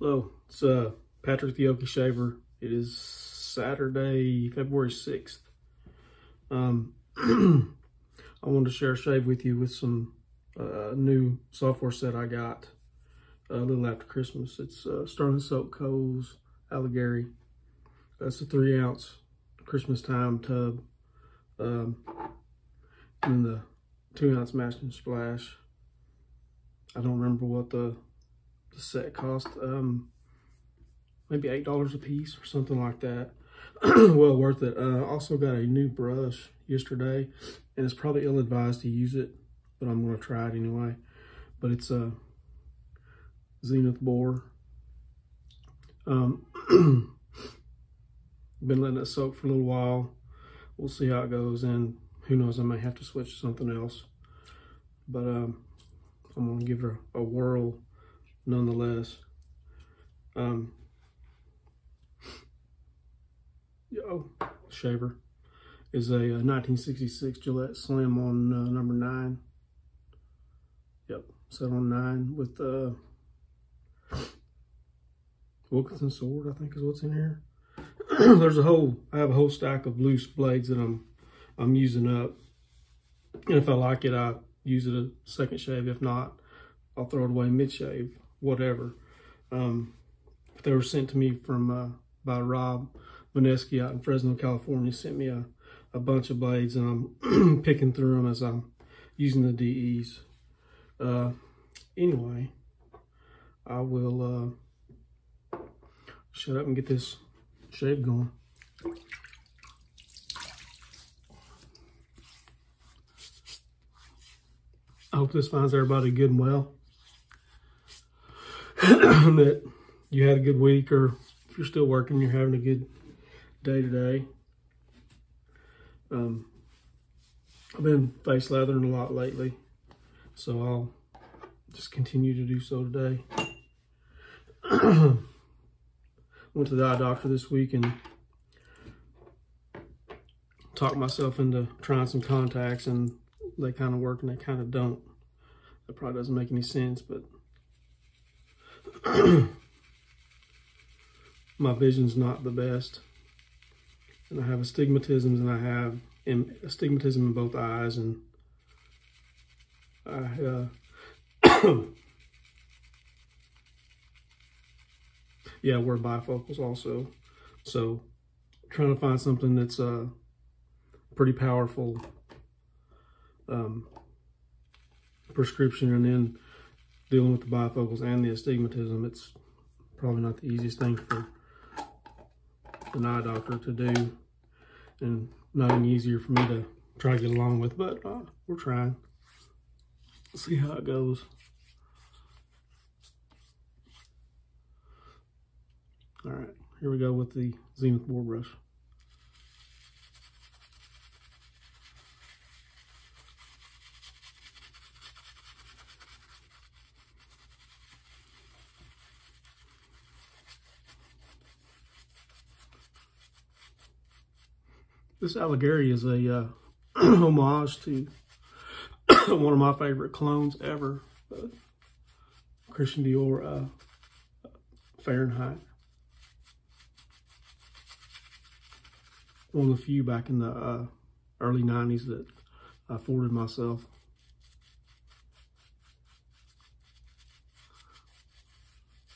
Hello, it's Patrick the Okie Shaver. It is Saturday, February 6th. I wanted to share a shave with you with some new software set I got a little after Christmas. It's Stirling Alighieri. That's a 3-ounce Christmas time tub. And the 2-ounce Match and Splash. I don't remember what the set cost, maybe $8 a piece or something like that. Well worth it. Also got a new brush yesterday, and it's probably ill-advised to use it, but I'm going to try it anyway. But it's a Zenith boar. Been letting it soak for a little while. We'll see how it goes, and who knows, I may have to switch to something else. But I'm going to give it a whirl nonetheless. Shaver is a 1966 Gillette Slim on number 9. Yep, set on 9 with Wilkinson sword, I think is what's in here. I have a whole stack of loose blades that I'm using up, and if I like it, I use it a second shave. If not, I'll throw it away mid-shave, whatever. They were sent to me from by Rob Vineski out in Fresno, California. He sent me a bunch of blades, and I'm picking through them as I'm using the DEs. Anyway, I will shut up and get this shave going. I hope this finds everybody good and well. That you had a good week, or if you're still working, you're having a good day today. I've been face lathering a lot lately, so I'll just continue to do so today. Went to the eye doctor this week and talked myself into trying some contacts, and they kind of work and they kind of don't. That probably doesn't make any sense, but my vision's not the best, and I have astigmatisms, and I have astigmatism in both eyes, and I yeah, wear bifocals also. So trying to find something that's pretty powerful prescription, and then dealing with the bifocals and the astigmatism, it's probably not the easiest thing for an eye doctor to do, and not any easier for me to try to get along with, but we're trying. Let's see how it goes. All right, here we go with the Zenith boar brush. This Alighieri is a homage to one of my favorite clones ever, Christian Dior Fahrenheit. One of the few back in the early 90s that I afforded myself.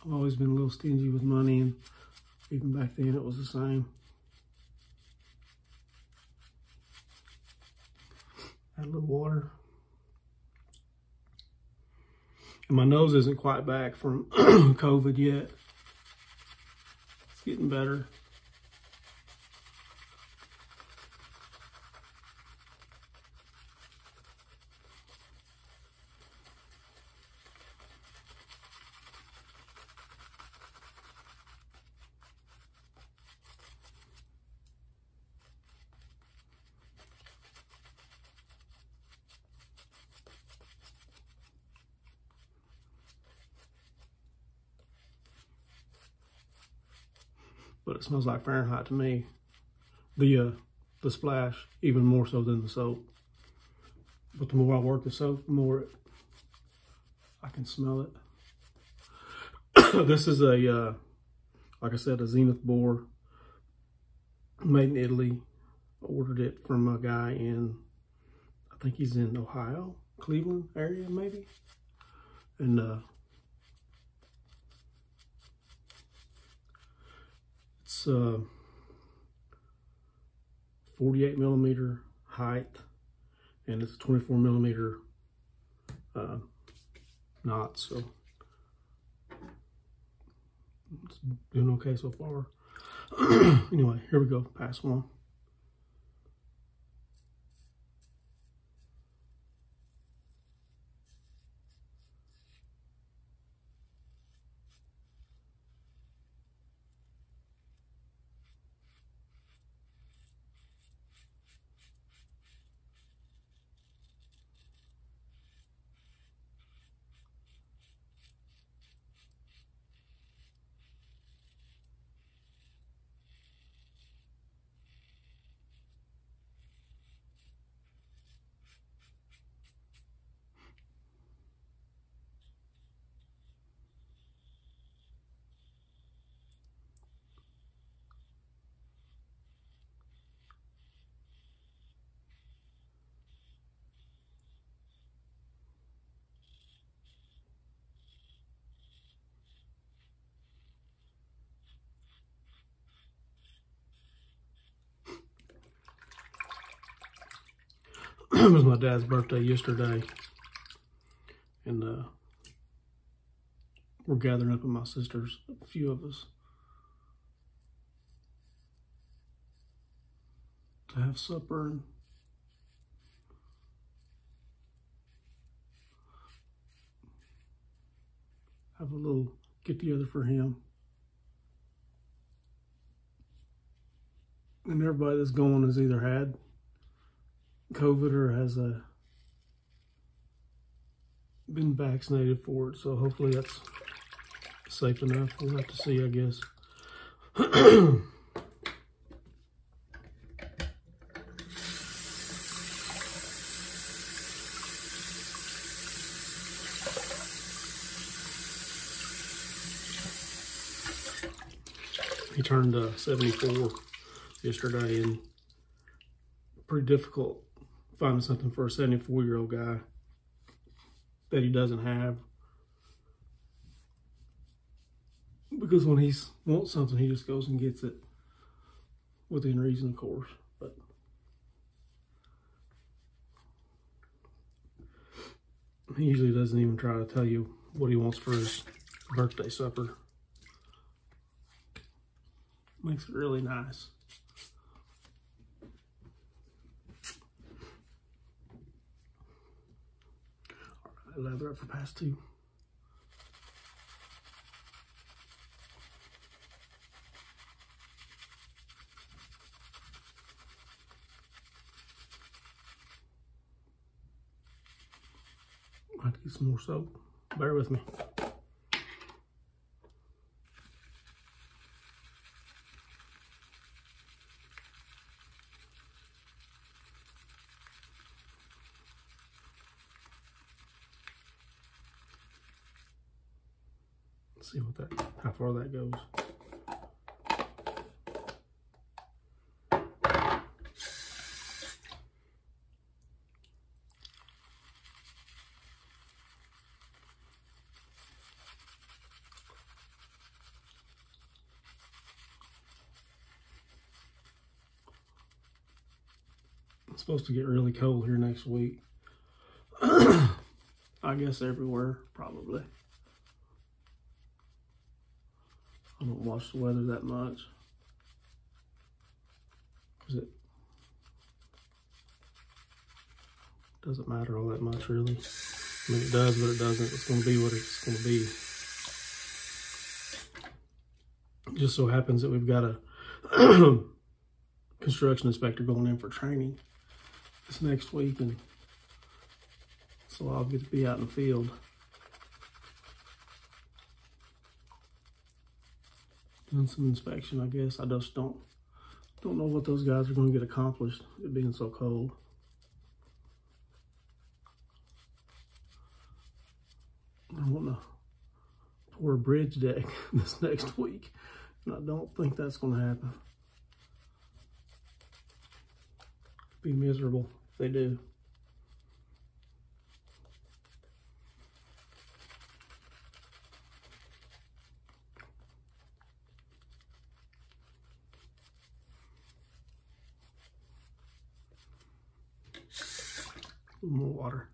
I've always been a little stingy with money, and even back then it was the same. Add a little water. And my nose isn't quite back from COVID yet. It's getting better. But it smells like Fahrenheit to me. The splash, even more so than the soap. But the more I work the soap, the more I can smell it. This is a, like I said, a Zenith boar made in Italy. I ordered it from a guy in, I think he's in Ohio, Cleveland area maybe. And it's 48 millimeter height, and it's 24 millimeter knot, so it's doing okay so far. Anyway, here we go, pass one. It was my dad's birthday yesterday, and we're gathering up at my sister's, a few of us, to have supper and have a little get together for him. And everybody that's going has either had COVID or has been vaccinated for it, so hopefully that's safe enough. We'll have to see, I guess. He turned 74 yesterday, and pretty difficult finding something for a 74-year-old guy that he doesn't have. Because when he wants something, he just goes and gets it, within reason, of course. But he usually doesn't even try to tell you what he wants for his birthday supper. Makes it really nice. All right, lather up for pass two. I have to get some more soap. Bear with me. Let's see how far that goes. It's supposed to get really cold here next week. I guess everywhere, probably. I don't watch the weather that much. It doesn't matter all that much, really. I mean, it does, but it doesn't. It's going to be what it's going to be. It just so happens that we've got a construction inspector going in for training this next week, and so I'll get to be out in the field. Doing some inspection, I guess. I just don't know what those guys are going to get accomplished, it being so cold. I don't want to pour over a bridge deck this next week. And I don't think that's going to happen. Be miserable if they do. A little more water.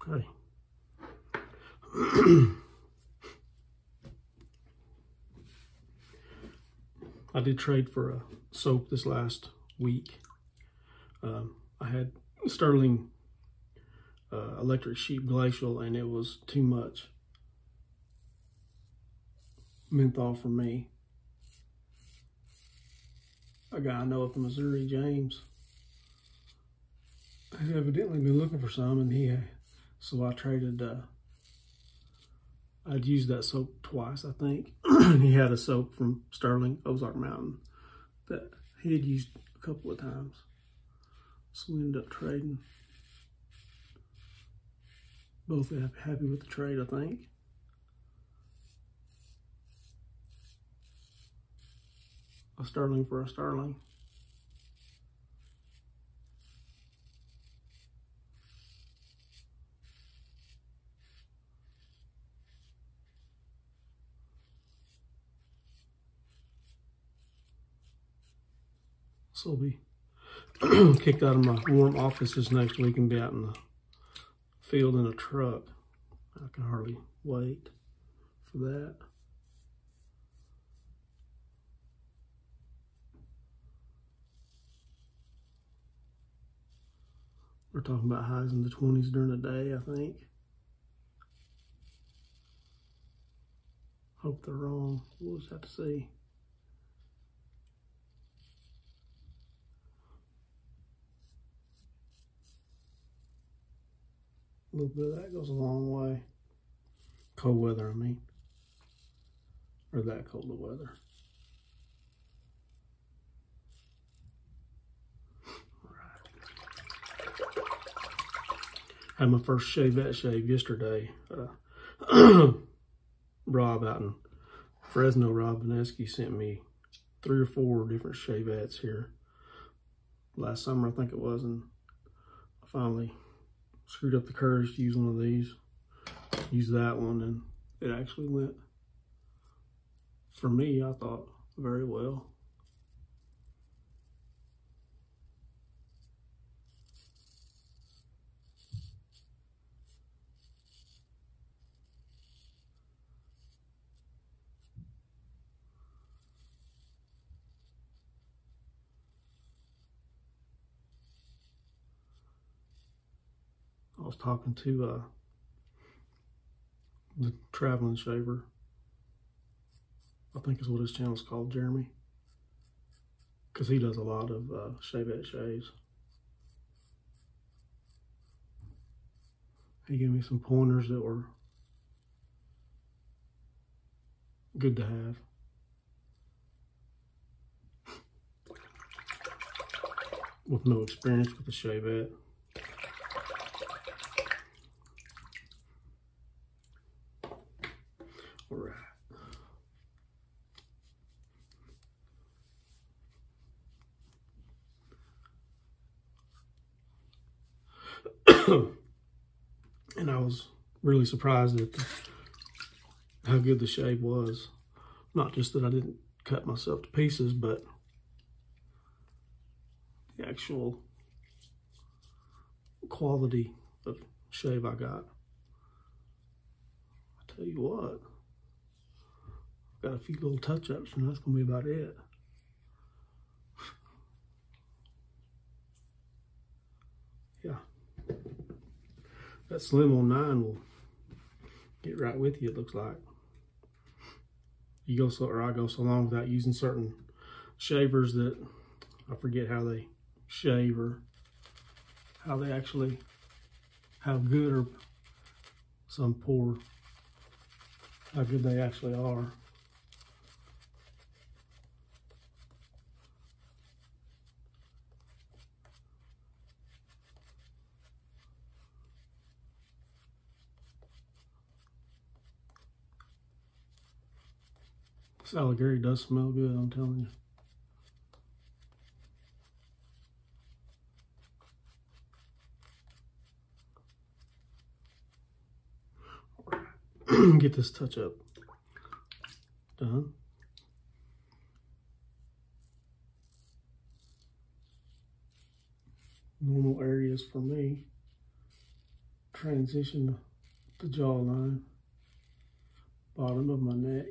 Okay. I did trade for a soap this last week. I had Stirling Electric Sheep Glacial, and it was too much menthol for me. A guy I know up in Missouri, James, had evidently been looking for some, and so I traded. I'd used that soap twice, I think. He had a soap from Stirling, Ozark Mountain, that he had used a couple of times. So we ended up trading. Both happy with the trade, I think. A Stirling for a Stirling. So I'll be kicked out of my warm offices next week and be out in the field in a truck. I can hardly wait for that. We're talking about highs in the 20s during the day, I think. Hope they're wrong. We'll just have to see. A little bit of that goes a long way. Cold weather, I mean. Or that cold of weather. Had my first Chevette shave yesterday. Rob out in Fresno, Rob Vanesky, sent me 3 or 4 different Chevettes here last summer, I think it was, and I finally screwed up the courage to use one of these. Use that one, and it actually went, for me, I thought, very well. I was talking to the traveling shaver. I think is what his channel's called, Jeremy. Because he does a lot of Chevette shaves. He gave me some pointers that were good to have. With no experience with the Chevette. All right. And I was really surprised at how good the shave was. Not just that I didn't cut myself to pieces, but the actual quality of shave I got. I tell you what, got a few little touch-ups, and that's gonna be about it. Yeah, that Slim 09 will get right with you. It looks like you go so, or I go so long without using certain shavers that I forget how they shave or how they actually, how good or some poor, how good they actually are. This Alighieri does smell good, I'm telling you. Get this touch up done. Normal areas for me. Transition to jawline, bottom of my neck,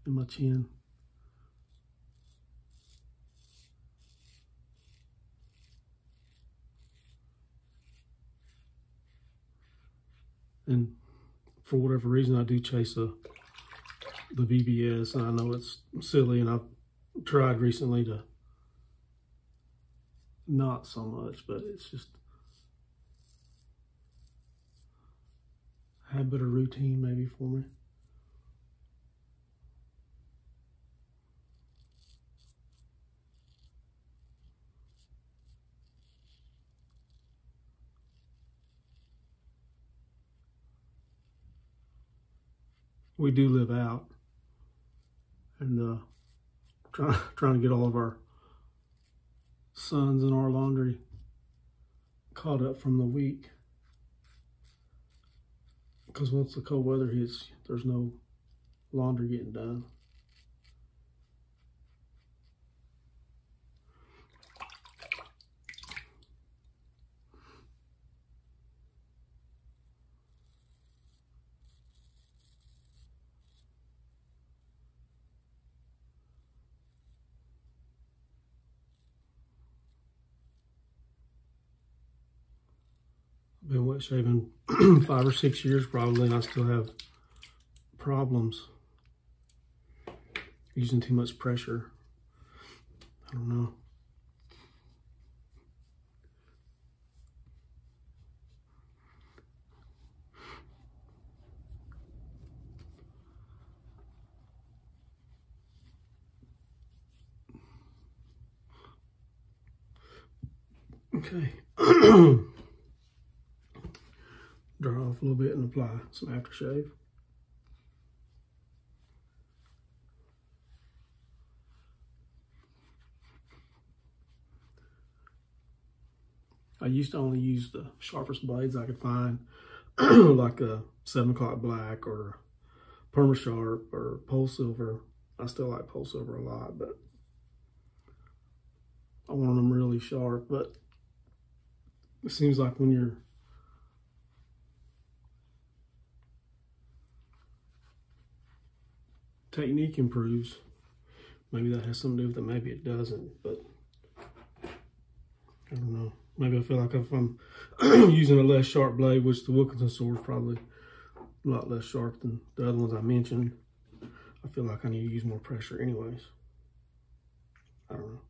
and my chin. And for whatever reason, I do chase the VBS, and I know it's silly, and I've tried recently to not so much, but it's just habit or routine maybe for me. We do live out, and trying to get all of our sons and our laundry caught up from the week, because once the cold weather hits, there's no laundry getting done. Been wet shaving 5 or 6 years probably, and I still have problems using too much pressure. I don't know. Okay. Dry off a little bit and apply some aftershave. I used to only use the sharpest blades I could find, like a 7 o'clock black or Perma Sharp or Pole Silver. I still like Pole Silver a lot, but I want them really sharp. But it seems like when your technique improves, maybe that has something to do with it, maybe it doesn't, but I don't know. Maybe I feel like if I'm using a less sharp blade, which the Wilkinson sword is probably a lot less sharp than the other ones I mentioned, I feel like I need to use more pressure anyways. I don't know.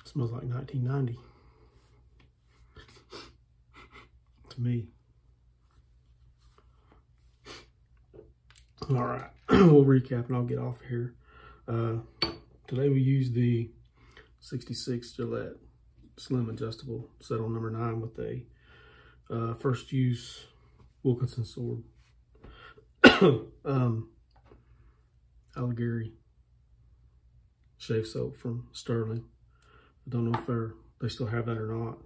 Smells like 1990 to me. All right, we'll recap and I'll get off here. Today we used the 66 Gillette Slim Adjustable Settle number 9 with a first use Wilkinson sword. Alighieri shave soap from Stirling. I don't know if they still have that or not.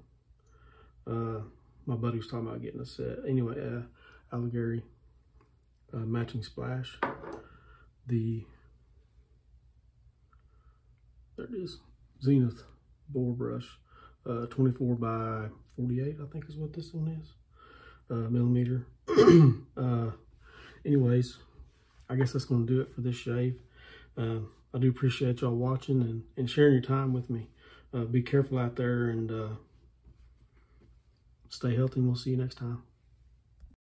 My buddy was talking about getting a set. Anyway, Alighieri matching splash. There it is, Zenith boar brush. 24 by 48, I think is what this one is, millimeter. Anyways, I guess that's going to do it for this shave. I do appreciate y'all watching and sharing your time with me. Be careful out there and stay healthy, and we'll see you next time.